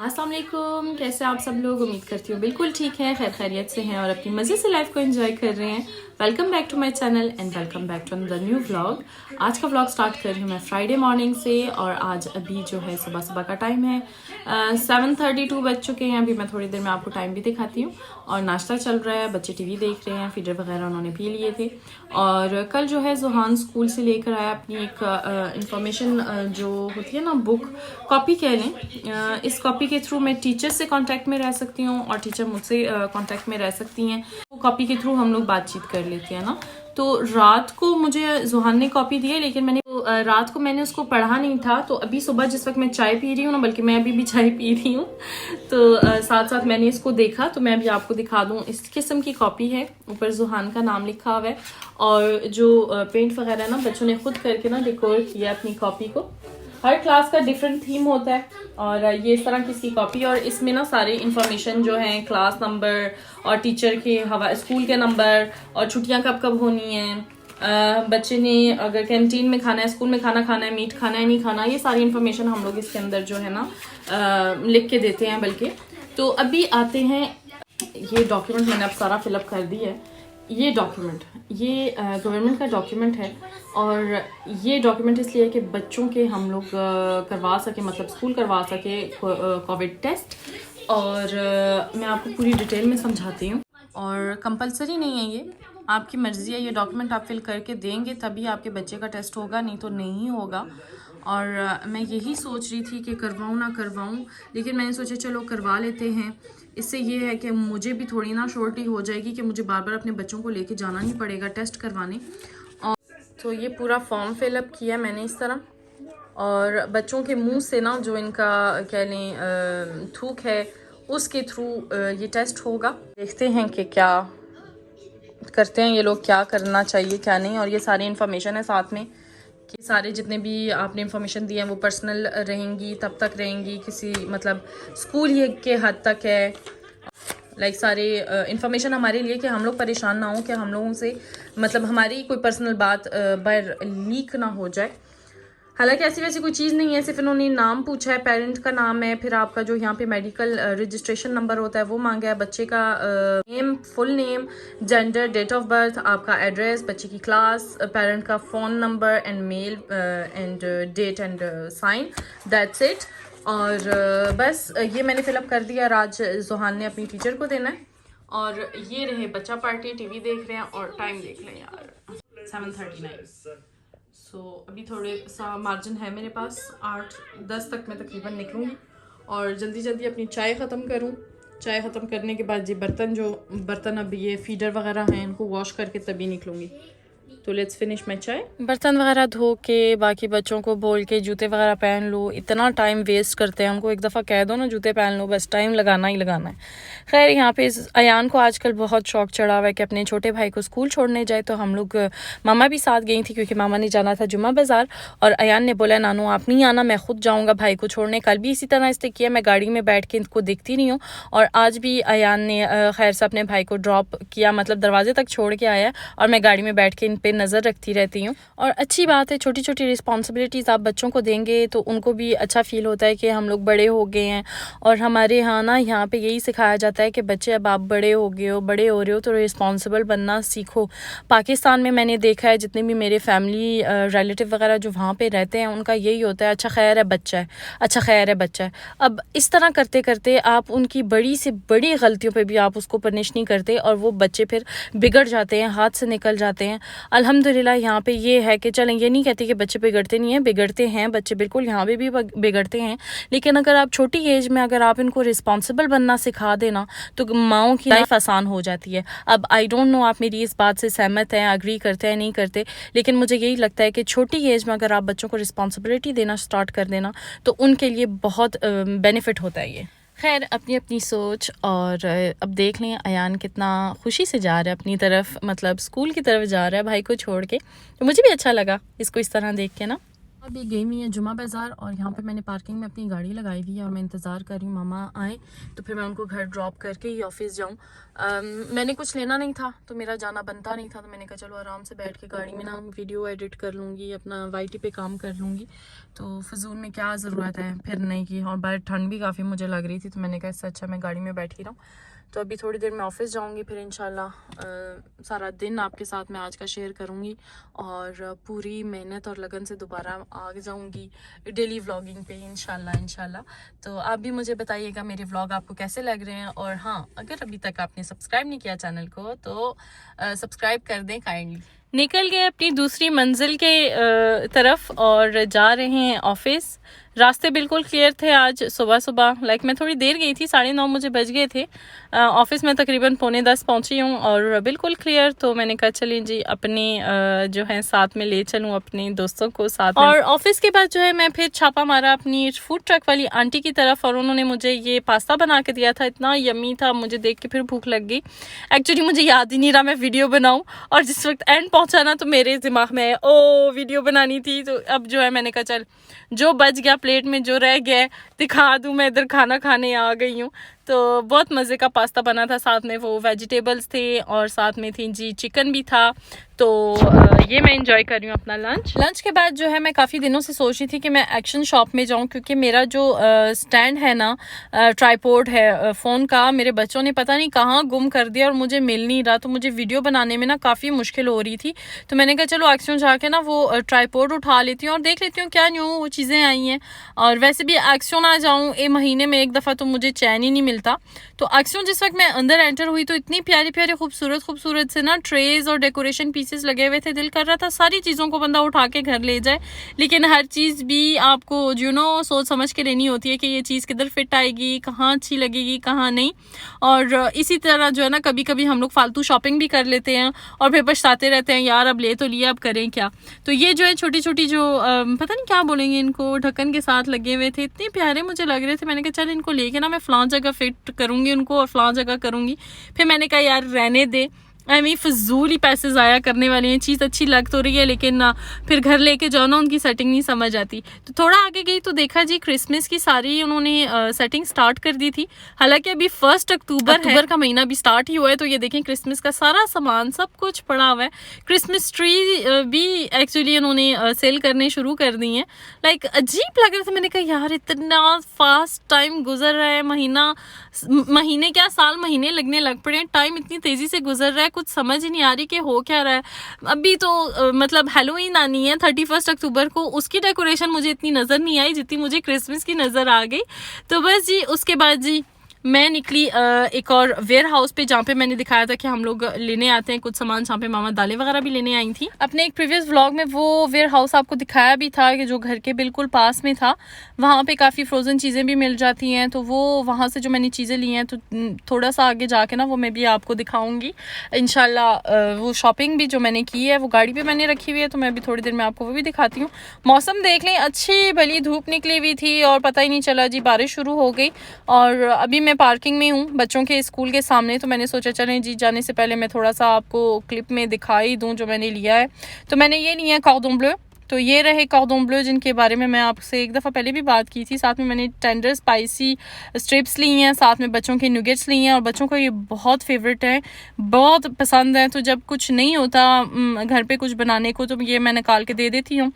अस्सलाम वालेकुम, कैसे आप सब लोग। उम्मीद करती हूँ बिल्कुल ठीक है, खैर खैरियत से हैं और अपनी मज़े से लाइफ को एंजॉय कर रहे हैं। Welcome back to my channel and welcome back to another new vlog. आज का व्लॉग स्टार्ट कर रही हूँ मैं फ्राइडे मॉर्निंग से और आज अभी जो है सुबह सुबह का टाइम है 7:32 बज चुके हैं। अभी मैं थोड़ी देर में आपको टाइम भी दिखाती हूँ। और नाश्ता चल रहा है, बच्चे टीवी देख रहे हैं, फीडर वगैरह उन्होंने पी लिए थे। और कल जो है जुहान स्कूल से लेकर आया अपनी एक इंफॉर्मेशन जो होती है ना, बुक कॉपी कह लें। इस कॉपी के थ्रू मैं टीचर से कांटेक्ट में रह सकती हूँ और टीचर मुझसे कांटेक्ट में रह सकती हैं। वो कॉपी के थ्रू हम लोग बातचीत कर लेते हैं ना। तो रात को मुझे जुहान ने कॉपी दी है, लेकिन रात को मैंने उसको पढ़ा नहीं था। तो अभी सुबह जिस वक्त मैं चाय पी रही हूँ ना, बल्कि मैं अभी भी चाय पी रही हूँ, तो साथ साथ मैंने इसको देखा। तो मैं अभी आपको दिखा दूँ, इस किस्म की कॉपी है, ऊपर जुहान का नाम लिखा हुआ है और जो पेंट वगैरह ना बच्चों ने खुद करके ना डेकोर किया अपनी कॉपी को। हर क्लास का डिफरेंट थीम होता है और ये इस तरह की इसकी कॉपी। और इसमें ना सारे इंफॉर्मेशन जो है, क्लास नंबर और टीचर के स्कूल के नंबर और छुट्टियां कब कब होनी है, बच्चे ने अगर कैंटीन में खाना है, स्कूल में खाना खाना है, मीट खाना है नहीं खाना, ये सारी इंफॉर्मेशन हम लोग इसके अंदर जो है ना लिख के देते हैं। बल्कि तो अभी आते हैं, ये डॉक्यूमेंट मैंने अब सारा फिलअप कर दी है। ये डॉक्यूमेंट ये गवर्नमेंट का डॉक्यूमेंट है और ये डॉक्यूमेंट इसलिए है कि बच्चों के हम लोग करवा सके, मतलब स्कूल करवा सके कोविड टेस्ट। और मैं आपको पूरी डिटेल में समझाती हूँ। और कंपलसरी नहीं है, ये आपकी मर्ज़ी है। ये डॉक्यूमेंट आप फिल करके देंगे तभी आपके बच्चे का टेस्ट होगा, नहीं तो नहीं होगा। और मैं यही सोच रही थी कि करवाऊँ ना करवाऊँ, लेकिन मैंने सोचा चलो करवा लेते हैं। इससे ये है कि मुझे भी थोड़ी ना श्योरिटी हो जाएगी कि मुझे बार बार अपने बच्चों को लेके जाना नहीं पड़ेगा टेस्ट करवाने। और तो ये पूरा फॉर्म फिलअप किया मैंने इस तरह, और बच्चों के मुंह से ना जो इनका कह लें थूक है, उसके थ्रू ये टेस्ट होगा। देखते हैं कि क्या करते हैं ये लोग, क्या करना चाहिए क्या नहीं। और ये सारी इन्फॉर्मेशन है साथ में कि सारे जितने भी आपने इन्फॉर्मेशन दी है वो पर्सनल रहेंगी, तब तक रहेंगी, किसी मतलब स्कूल ये के हद तक है। लाइक सारे इन्फॉर्मेशन हमारे लिए कि हम लोग परेशान ना हो, कि हम लोगों से मतलब हमारी कोई पर्सनल बात बाहर लीक ना हो जाए। हालांकि ऐसी वैसी कोई चीज़ नहीं है, सिर्फ इन्होंने नाम पूछा है, पेरेंट का नाम है, फिर आपका जो यहाँ पे मेडिकल रजिस्ट्रेशन नंबर होता है वो मांगा है, बच्चे का name, full name, gender, date of birth, आपका एड्रेस, बच्चे की क्लास, पेरेंट का phone number and mail and date and sign, that's it. और बस ये मैंने फिलअप कर दिया। आज जुहान ने अपनी टीचर को देना है। और ये रहे बच्चा पार्टी, टीवी देख रहे हैं और टाइम देख लें यार, 7:39। अभी थोड़े सा मार्जिन है मेरे पास, 8-10 तक मैं तकरीबन निकलूँगी और जल्दी जल्दी अपनी चाय ख़त्म करूँ। चाय ख़त्म करने के बाद ये बर्तन अब ये फीडर वगैरह हैं, इनको वॉश करके तभी निकलूँगी। तो लेट्स फिनिश माय चाय। बर्तन वगैरह धो के बाकी बच्चों को बोल के जूते वगैरह पहन लो। इतना टाइम वेस्ट करते हैं, हमको एक दफ़ा कह दो ना जूते पहन लो, बस टाइम लगाना ही लगाना है। खैर यहाँ पे अयान को आजकल बहुत शौक चढ़ा हुआ है कि अपने छोटे भाई को स्कूल छोड़ने जाए। तो हम लोग, मामा भी साथ गई थी क्योंकि मामा ने जाना था जुम्मा बाज़ार। और अयान ने बोला नानू आप नहीं आना, मैं खुद जाऊँगा भाई को छोड़ने। कल भी इसी तरह इसने किया, मैं गाड़ी में बैठ के इनको देखती नहीं हूँ। और आज भी अयान ने खैर से अपने भाई को ड्रॉप किया, मतलब दरवाजे तक छोड़ के आया और मैं गाड़ी में बैठ के इन पर नज़र रखती रहती हूँ। और अच्छी बात है, छोटी छोटी रिस्पॉन्सिबिलिटीज़ आप बच्चों को देंगे तो उनको भी अच्छा फील होता है कि हम लोग बड़े हो गए हैं। और हमारे यहाँ ना यहाँ पे यही सिखाया जाता है कि बच्चे अब आप बड़े हो गए हो, बड़े हो रहे हो तो रिस्पॉन्सिबल बनना सीखो। पाकिस्तान में मैंने देखा है, जितने भी मेरे फैमिली रिलेटिव वगैरह जो वहाँ पे रहते हैं, उनका यही होता है, अच्छा खैर है बच्चा है, अच्छा खैर है बच्चा है। अब इस तरह करते करते आप उनकी बड़ी से बड़ी गलतियों पर भी आप उसको पनिश नहीं करते और वो बच्चे फिर बिगड़ जाते हैं, हाथ से निकल जाते हैं। अल्हम्दुलिल्लाह यहाँ पे ये है कि चलें, ये नहीं कहती कि बच्चे बिगड़ते नहीं हैं, बिगड़ते हैं बच्चे, बिल्कुल यहाँ पे भी बिगड़ते हैं। लेकिन अगर आप छोटी एज में अगर आप इनको रिस्पॉन्सिबल बनना सिखा देना तो माओं की लाइफ आसान हो जाती है। अब आई डोंट नो आप मेरी इस बात से सहमत हैं, अग्री करते हैं नहीं करते, लेकिन मुझे यही लगता है कि छोटी एज में अगर आप बच्चों को रिस्पॉन्सिबिलिटी देना स्टार्ट कर देना तो उनके लिए बहुत बेनिफिट होता है ये। खैर अपनी अपनी सोच। और अब देख लें अयान कितना खुशी से जा रहा है अपनी तरफ, मतलब स्कूल की तरफ जा रहा है भाई को छोड़ के। तो मुझे भी अच्छा लगा इसको इस तरह देख के ना। अभी गई हुई है जुमा बाज़ार और यहाँ पे मैंने पार्किंग में अपनी गाड़ी लगाई हुई है और मैं इंतज़ार कर रही हूँ मामा आए तो फिर मैं उनको घर ड्रॉप करके ही ऑफिस जाऊँ। मैंने कुछ लेना नहीं था तो मेरा जाना बनता नहीं था, तो मैंने कहा चलो आराम से बैठ के गाड़ी में ना वीडियो एडिट कर लूँगी, अपना वाईटी पे काम कर लूँगी, तो फजूल में क्या ज़रूरत है फिरने की। और बाहर ठंड भी काफ़ी मुझे लग रही थी तो मैंने कहा इससे अच्छा मैं गाड़ी में बैठी रहूँ। तो अभी थोड़ी देर में ऑफिस जाऊंगी, फिर इंशाल्लाह सारा दिन आपके साथ मैं आज का शेयर करूंगी और पूरी मेहनत और लगन से दोबारा आ जाऊंगी डेली व्लॉगिंग पे इंशाल्लाह। तो आप भी मुझे बताइएगा मेरे व्लॉग आपको कैसे लग रहे हैं, और हाँ अगर अभी तक आपने सब्सक्राइब नहीं किया चैनल को तो सब्सक्राइब कर दें काइंडली। निकल गए अपनी दूसरी मंजिल के तरफ और जा रहे हैं ऑफिस। रास्ते बिल्कुल क्लियर थे आज सुबह, लाइक मैं थोड़ी देर गई थी, 9:30 मुझे बज गए थे। ऑफिस में तकरीबन 9:45 पहुंची हूँ और बिल्कुल क्लियर। तो मैंने कहा चलिए जी अपने जो है साथ में ले चलूँ अपने दोस्तों को साथ में। और ऑफिस के बाद जो है मैं फिर छापा मारा अपनी फूड ट्रक वाली आंटी की तरफ और उन्होंने मुझे ये पास्ता बना के दिया था, इतना यम्मी था, मुझे देख के फिर भूख लग गई। एक्चुअली मुझे याद ही नहीं रहा मैं वीडियो बनाऊँ, और जिस वक्त एंड पहुँचा ना तो मेरे दिमाग में वीडियो बनानी थी। तो अब जो है मैंने कहा चल जो बच गया प्लेट में, जो रह गया दिखा दूँ, मैं इधर खाना खाने आ गई हूँ। तो बहुत मज़े का पास्ता बना था, साथ में वो वेजिटेबल्स थे और साथ में थी जी चिकन भी था। तो ये मैं इंजॉय कर रही हूँ अपना लंच के बाद जो है मैं काफ़ी दिनों से सोच रही थी कि मैं एक्शन शॉप में जाऊँ, क्योंकि मेरा जो स्टैंड है ना, ट्राइपॉड है फ़ोन का, मेरे बच्चों ने पता नहीं कहाँ गुम कर दिया और मुझे मिल नहीं रहा। तो मुझे वीडियो बनाने में ना काफ़ी मुश्किल हो रही थी। तो मैंने कहा चलो एक्शन जाके ना वो ट्राइपॉड उठा लेती हूँ और देख लेती हूँ क्या न्यू वो चीज़ें आई हैं। और वैसे भी एक्शन आ जाऊँ महीने में एक दफ़ा तो मुझे चैन ही नहीं मिलता। तो एक्शन जिस वक्त मैं अंदर एंटर हुई तो इतनी प्यारी प्यारी खूबसूरत से ना ट्रेज और डेकोरेशन पीसेस लगे हुए थे। दिल कर रहा था सारी चीज़ों को बंदा उठा के घर ले जाए, लेकिन हर चीज़ भी आपको सोच समझ के लेनी होती है कि ये चीज़ किधर फिट आएगी, कहाँ अच्छी लगेगी, कहाँ नहीं। और इसी तरह जो है ना कभी कभी हम लोग फालतू शॉपिंग भी कर लेते हैं और फिर पछताते रहते हैं यार अब ले तो लिया अब करें क्या। तो ये जो है छोटी छोटी जो पता नहीं क्या बोलेंगे इनको, ढक्कन के साथ लगे हुए थे, इतने प्यारे मुझे लग रहे थे। मैंने कहा चल इनको लेके ना मैं फलां जगह फिट करूँगी उनको और फलां जगह करूँगी। फिर मैंने कहा यार रहने दे, फजूल ही पैसे ज़ाया करने वाले हैं, चीज़ अच्छी लग तो रही है लेकिन फिर घर लेके जाओ ना उनकी सेटिंग नहीं समझ आती। तो थोड़ा आगे गई तो देखा जी क्रिसमस की सारी उन्होंने सेटिंग स्टार्ट कर दी थी। हालांकि अभी 1 अक्टूबर का महीना भी स्टार्ट ही हुआ है। तो ये देखें क्रिसमस का सारा सामान सब कुछ पड़ा हुआ है। क्रिसमस ट्री भी एक्चुअली उन्होंने सेल करने शुरू कर दी हैं। लाइक अजीब लग रहा था। मैंने कहा यार इतना फास्ट टाइम गुजर रहा है, महीने क्या साल महीने लगने लग पड़े हैं, टाइम इतनी तेज़ी से गुजर रहा है, कुछ समझ ही नहीं आ रही कि हो क्या रहा है। अभी तो मतलब हैलोवीन आनी है 31 अक्टूबर को, उसकी डेकोरेशन मुझे इतनी नज़र नहीं आई जितनी मुझे क्रिसमस की नज़र आ गई। तो बस जी उसके बाद जी मैं निकली एक और वेयर हाउस पे जहाँ पे मैंने दिखाया था कि हम लोग लेने आते हैं कुछ सामान, जहाँ पे मामा दालें वगैरह भी लेने आई थी। अपने एक प्रीवियस व्लॉग में वो वेयर हाउस आपको दिखाया भी था कि जो घर के बिल्कुल पास में था। वहाँ पे काफ़ी फ्रोज़न चीज़ें भी मिल जाती हैं। तो वो वहाँ से जो मैंने चीज़ें ली हैं तो थोड़ा सा आगे जाके ना वो मैं भी आपको दिखाऊँगी इंशाल्लाह। वो शॉपिंग भी जो मैंने की है वो गाड़ी पर मैंने रखी हुई है, तो मैं अभी थोड़ी देर में आपको वो भी दिखाती हूँ। मौसम देख लें, अच्छी भली धूप निकली हुई थी और पता ही नहीं चला जी बारिश शुरू हो गई। और अभी मैं पार्किंग में हूँ बच्चों के स्कूल के सामने। तो मैंने सोचा चलें जी जाने से पहले मैं थोड़ा सा आपको क्लिप में दिखाई दूँ जो मैंने लिया है। तो मैंने ये लिया है कॉर्डन ब्लू। तो ये रहे कॉर्डन ब्लू जिनके बारे में मैं आपसे एक दफ़ा पहले भी बात की थी। साथ में मैंने टेंडर स्पाइसी स्ट्रिप्स ली हैं, साथ में बच्चों के नुगेट्स ली हैं और बच्चों को ये बहुत फेवरेट है, बहुत पसंद है। तो जब कुछ नहीं होता घर पे कुछ बनाने को तो ये मैं निकाल के दे देती हूँ।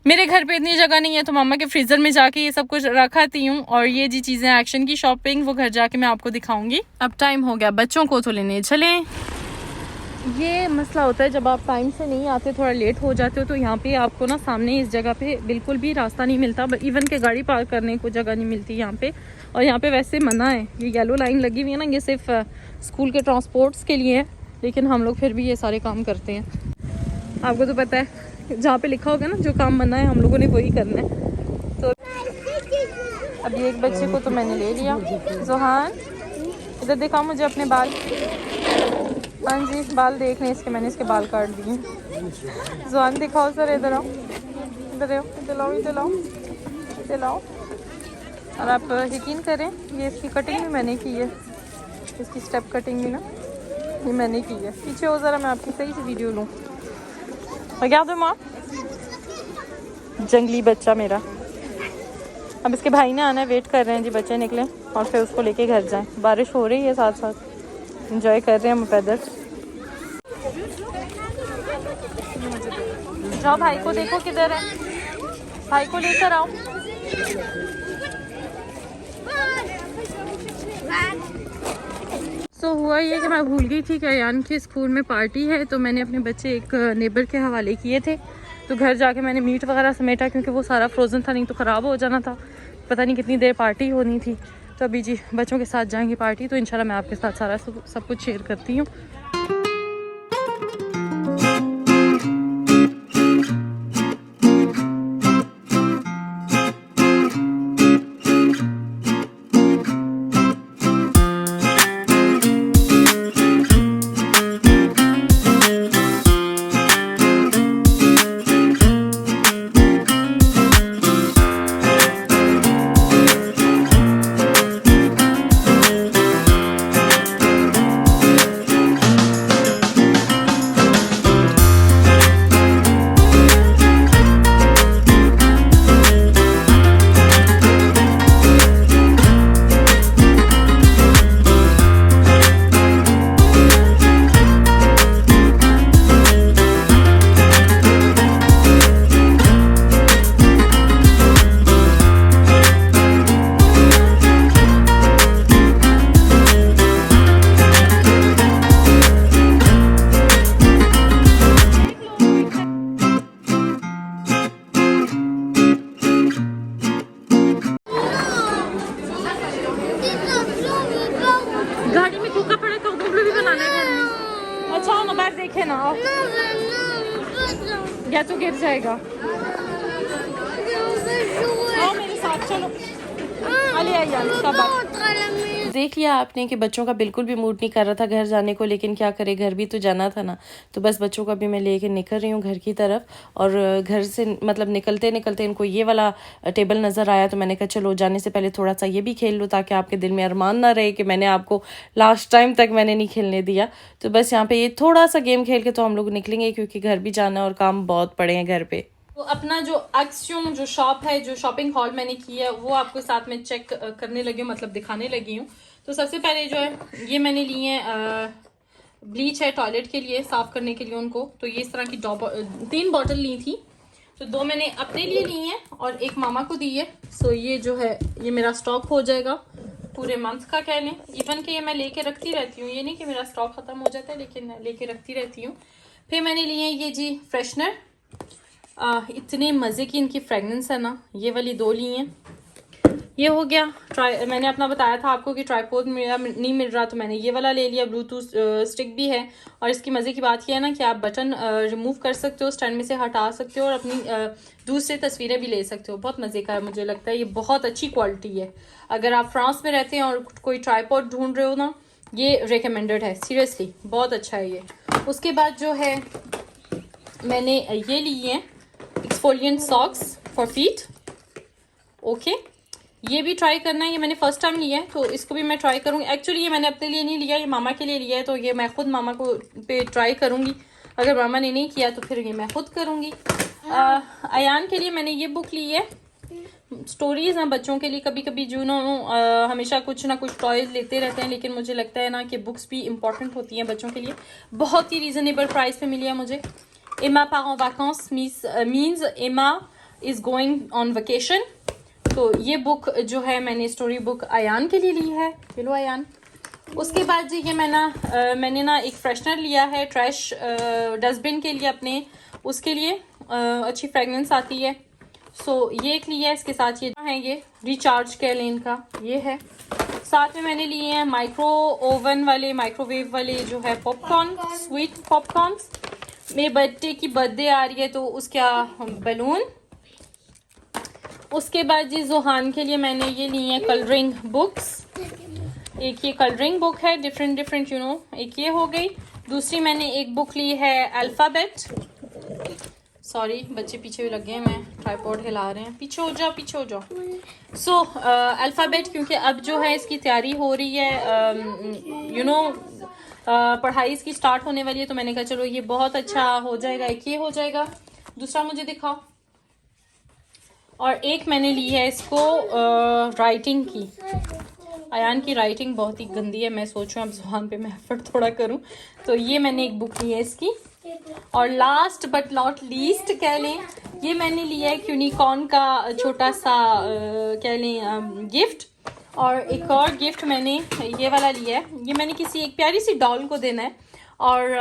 मेरे घर पे इतनी जगह नहीं है तो मामा के फ्रीज़र में जाके ये सब कुछ रखाती हूँ। और ये जी चीज़ें एक्शन की शॉपिंग वो घर जाके मैं आपको दिखाऊंगी। अब टाइम हो गया बच्चों को तो लेने चलें। ये मसला होता है जब आप टाइम से नहीं आते, थोड़ा लेट हो जाते हो, तो यहाँ पे आपको ना सामने इस जगह पे बिल्कुल भी रास्ता नहीं मिलता, इवन के गाड़ी पार्क करने को जगह नहीं मिलती यहाँ पे। और यहाँ पे वैसे मना है, ये येलो लाइन लगी हुई है ना, ये सिर्फ स्कूल के ट्रांसपोर्ट्स के लिए है, लेकिन हम लोग फिर भी ये सारे काम करते हैं। आपको तो पता है जहाँ पे लिखा होगा ना जो काम मना है हम लोगों ने वही करना है। तो अब ये एक बच्चे को तो मैंने ले लिया। जोहान इधर दिखाओ मुझे अपने बाल। हाँ जी बाल देख लें इसके, मैंने इसके बाल काट दिए। जोहान दिखाओ सर, इधर आओ, इधर आओ, इधर लाओ, इधर लाओ, इधर लाओ। और आप यकीन करें ये इसकी कटिंग भी मैंने की है, इसकी स्टेप कटिंग भी ना ये मैंने की है। पीछे हो ज़रा, मैं आपकी सही से वीडियो लूँ। Regarde-moi. जंगली बच्चा मेरा। अब इसके भाई ने आना है, वेट कर रहे हैं जी बच्चे निकले और फिर उसको लेके घर जाएं। बारिश हो रही है साथ साथ, एंजॉय कर रहे हैं हम पैदल। जाओ भाई को देखो किधर है, भाई को लेकर आओ। तो हुआ ये कि मैं भूल गई थी कि अयान के स्कूल में पार्टी है, तो मैंने अपने बच्चे एक नेबर के हवाले किए थे। तो घर जाके मैंने मीट वगैरह समेटा क्योंकि वो सारा फ्रोज़न था, नहीं तो ख़राब हो जाना था। पता नहीं कितनी देर पार्टी होनी थी। तो अभी जी बच्चों के साथ जाएंगे पार्टी, तो इंशाल्लाह मैं आपके साथ सारा सब कुछ शेयर करती हूँ। गाड़ी में कुका पड़ा तो गुगलू भी बनाना है घर में। अच्छा आओ ना बाहर देखे ना, आओ या तो गिर जाएगा। आओ मेरे साथ चलो। अली आइए देख लिया आपने कि बच्चों का बिल्कुल भी मूड नहीं कर रहा था घर जाने को, लेकिन क्या करे, घर भी तो जाना था ना। तो बस बच्चों को अभी मैं लेके निकल रही हूँ घर की तरफ। और घर से मतलब निकलते निकलते इनको ये वाला टेबल नज़र आया, तो मैंने कहा चलो जाने से पहले थोड़ा सा ये भी खेल लो, ताकि आपके दिल में अरमान ना रहे कि मैंने आपको लास्ट टाइम तक मैंने नहीं खेलने दिया। तो बस यहाँ पर ये थोड़ा सा गेम खेल के तो हम लोग निकलेंगे, क्योंकि घर भी जाना है और काम बहुत पड़े हैं घर पर। तो अपना जो एक्सियम जो शॉप है, जो शॉपिंग हॉल मैंने की है, वो आपको साथ में चेक करने लगी हूँ, मतलब दिखाने लगी हूँ। तो सबसे पहले जो है ये मैंने लिए हैं ब्लीच है टॉयलेट के लिए, साफ़ करने के लिए उनको। तो ये इस तरह की 3 बॉटल ली थी, तो 2 मैंने अपने लिए ली हैं और एक मामा को दी है। सो ये जो है ये मेरा स्टॉक हो जाएगा पूरे मंथ का कह लें। इवन कि ये मैं लेके रखती रहती हूँ, ये नहीं कि मेरा स्टॉक ख़त्म हो जाता है, लेकिन लेके रखती रहती हूँ। फिर मैंने लिए ये जी फ्रेशनर, इतने मज़े की इनकी फ्रेगनेंस है ना, ये वाली 2 ली हैं। ये हो गया मैंने अपना बताया था आपको कि ट्राइपॉड मेरा नहीं मिल रहा, तो मैंने ये वाला ले लिया। ब्लूटूथ स्टिक भी है, और इसकी मज़े की बात यह है ना कि आप बटन रिमूव कर सकते हो, स्टैंड में से हटा सकते हो और अपनी दूसरे तस्वीरें भी ले सकते हो। बहुत मज़े का है, मुझे लगता है ये बहुत अच्छी क्वालिटी है। अगर आप फ्रांस में रहते हैं और कोई ट्राइपॉड ढूंढ रहे हो ना, ये रिकमेंडेड है, सीरियसली बहुत अच्छा है ये। उसके बाद जो है मैंने ये लिए हैं exfoliant socks for feet. Okay, ये भी ट्राई करना है, ये मैंने फर्स्ट टाइम लिया है, तो इसको भी मैं ट्राई करूँगी। एक्चुअली ये मैंने अपने लिए नहीं लिया, ये मामा के लिए लिया है, तो ये मैं खुद मामा को पे ट्राई करूँगी। अगर मामा ने नहीं किया तो फिर ये मैं खुद करूँगी। अयान के लिए मैंने ये बुक ली है, स्टोरीज़ हैं बच्चों के लिए। कभी कभी जो ना हमेशा कुछ ना कुछ टॉयज़ लेते रहते हैं, लेकिन मुझे लगता है ना कि बुक्स भी इंपॉर्टेंट होती हैं बच्चों के लिए। बहुत ही रीज़नेबल प्राइस पे मिली है मुझे। एमा पार्ट en vacances मीन्स एमा इज़ गोइंग ऑन वेकेशन। तो ये बुक जो है मैंने स्टोरी बुक अयान के लिए ली है। हेलो अयान। उसके बाद जी ये मैंने ना एक फ्रेशनर लिया है ट्रैश डस्टबिन के लिए अपने, उसके लिए अच्छी फ्रेगनेंस आती है। सो ये एक लिया है, इसके साथ ये है ये रिचार्ज के लेन का ये है। साथ में मैंने लिए हैं माइक्रोवेव वाले जो है पॉपकॉर्न, स्वीट पॉपकॉर्न। मेरे बर्थडे आ रही है तो उसका बलून। उसके बाद जी जोहान के लिए मैंने ये ली है कलरिंग बुक्स। एक ये कलरिंग बुक है डिफरेंट एक ये हो गई। दूसरी मैंने एक बुक ली है अल्फ़ाबेट। सॉरी बच्चे पीछे भी लग गए हैं, मैं ट्राइपॉड हिला रहे हैं, पीछे हो जाओ। सो अल्फ़ाबेट, क्योंकि अब जो है इसकी तैयारी हो रही है, पढ़ाई इसकी स्टार्ट होने वाली है, तो मैंने कहा चलो ये बहुत अच्छा हो जाएगा। एक ये हो जाएगा। दूसरा मुझे दिखाओ, और एक मैंने ली है इसको राइटिंग की। अयान की राइटिंग बहुत ही गंदी है, मैं सोच रहा हूँ अब जुबान पे मैं एफर्ट थोड़ा करूँ, तो ये मैंने एक बुक ली है इसकी। और लास्ट बट नॉट लीस्ट कह लें, ये मैंने लिया है यूनिकॉर्न का छोटा सा कह लें गिफ्ट। और एक और गिफ्ट मैंने ये वाला लिया है, ये मैंने किसी एक प्यारी सी डॉल को देना है। और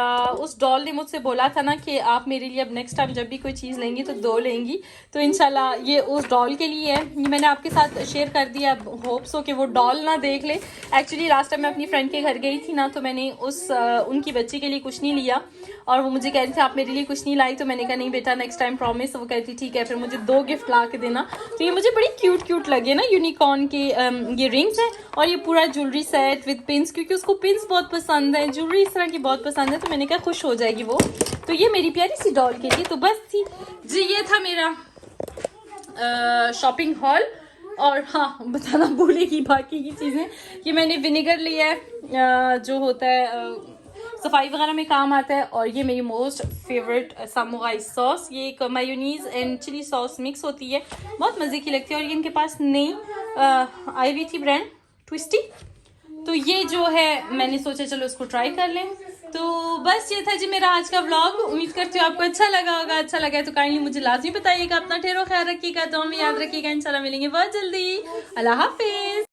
उस डॉल ने मुझसे बोला था ना कि आप मेरे लिए अब नेक्स्ट टाइम जब भी कोई चीज़ लेंगी तो 2 लेंगी, तो इंशाल्लाह ये उस डॉल के लिए है। ये मैंने आपके साथ शेयर कर दिया, होप्स हो कि वो डॉल ना देख ले। एक्चुअली लास्ट टाइम मैं अपनी फ्रेंड के घर गई थी ना, तो मैंने उनकी बच्ची के लिए कुछ नहीं लिया और वो मुझे कह रही थी आप मेरे लिए कुछ नहीं लाई, तो मैंने कहा नहीं बेटा नेक्स्ट टाइम प्रॉमिस। वो कहती ठीक है, फिर मुझे 2 गिफ्ट ला के देना। तो ये मुझे बड़ी क्यूट लगे ना, यूनिकॉर्न के ये रिंग्स है और ये पूरा ज्वेलरी सेट विद पिंस, क्योंकि उसको पिंस बहुत पसंद है, ज्वेलरी इस तरह की बहुत पसंद है, तो मैंने कहा खुश हो जाएगी वो। तो ये मेरी प्यारी सी डॉल के लिए तो बस थी जी, ये था मेरा शॉपिंग हॉल। और हाँ बताना भूलेगी बाकी की चीज़ें, ये मैंने विनेगर लिया है जो होता है सफाई वगैरह में काम आता है। और ये मेरी मोस्ट फेवरेट सामुराई सॉस, ये एक mayonnaise and chilli sauce mix होती है, बहुत मज़े की लगती है। और ये इनके पास नई आई हुई थी ब्रांड ट्विस्टी, तो ये जो है मैंने सोचा चलो इसको ट्राई कर लें। तो बस ये था जी मेरा आज का व्लॉग। उम्मीद करती हूँ आपको अच्छा लगा होगा। अच्छा लगा है तो काइंडली मुझे लाजमी बताइएगा। अपना ढेरों ख्याल रखिएगा, तो हमें याद रखिएगा। इंशाल्लाह मिलेंगे बहुत जल्दी। अल्लाह हाफिज।